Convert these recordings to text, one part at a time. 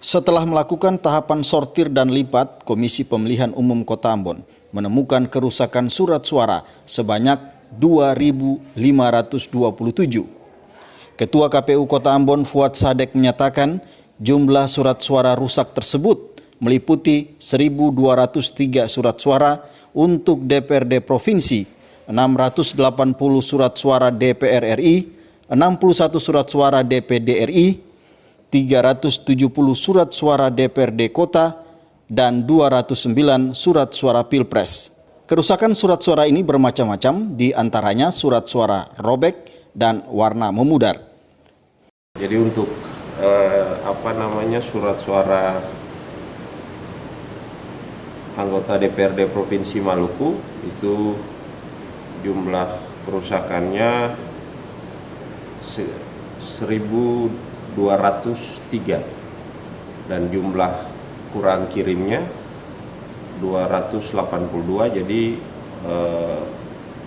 Setelah melakukan tahapan sortir dan lipat, Komisi Pemilihan Umum Kota Ambon menemukan kerusakan surat suara sebanyak 2.527. Ketua KPU Kota Ambon Fuad Sadek menyatakan jumlah surat suara rusak tersebut meliputi 1.203 surat suara untuk DPRD Provinsi, 680 surat suara DPR RI, 61 surat suara DPD RI, 370 surat suara DPRD Kota, dan 209 surat suara Pilpres. Kerusakan surat suara ini bermacam-macam, di antaranya surat suara robek dan warna memudar. Jadi untuk surat suara anggota DPRD Provinsi Maluku itu jumlah kerusakannya 1.203 dan jumlah kurang kirimnya 282. Jadi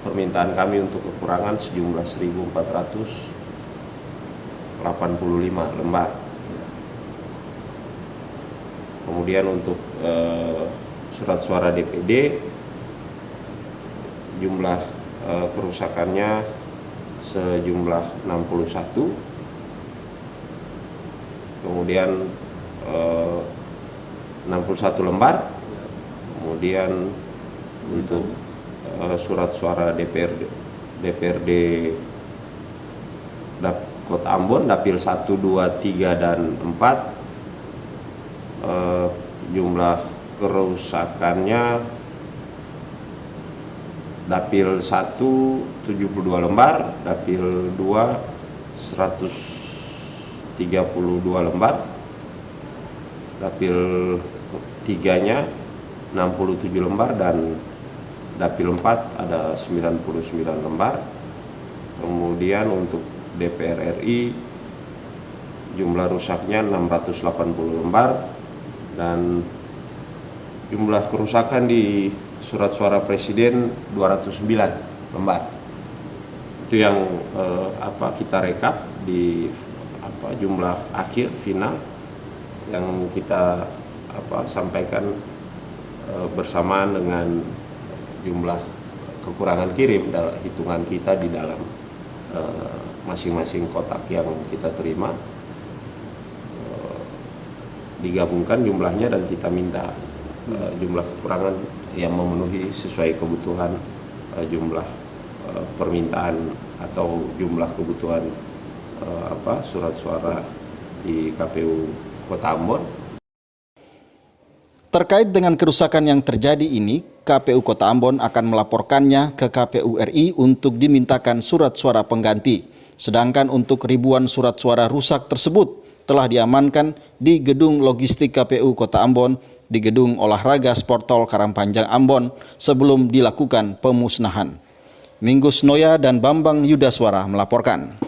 permintaan kami untuk kekurangan sejumlah 1.485 lembar. Kemudian untuk surat suara DPD jumlah kerusakannya sejumlah 61. Kemudian 61 lembar. Kemudian untuk surat suara DPRD Kota Ambon Dapil 1, 2, 3, dan 4 jumlah kerusakannya Dapil 1 72 lembar, Dapil 2 132 lembar, Dapil 3-nya 67 lembar, dan Dapil 4 ada 99 lembar. Kemudian untuk DPR RI jumlah rusaknya 680 lembar, dan jumlah kerusakan di surat suara presiden 209 lembar. Itu yang kita rekap di jumlah akhir final yang kita sampaikan bersamaan dengan jumlah kekurangan kirim dalam hitungan kita di dalam masing-masing kotak yang kita terima, digabungkan jumlahnya dan kita minta jumlah kekurangan yang memenuhi sesuai kebutuhan jumlah permintaan atau jumlah kebutuhan surat suara di KPU Kota Ambon. Terkait dengan kerusakan yang terjadi ini, KPU Kota Ambon akan melaporkannya ke KPU RI untuk dimintakan surat suara pengganti. Sedangkan untuk ribuan surat suara rusak tersebut telah diamankan di Gedung Logistik KPU Kota Ambon, di Gedung Olahraga Sportol Karangpanjang Ambon sebelum dilakukan pemusnahan. Minggus Noya dan Bambang Yudaswara melaporkan.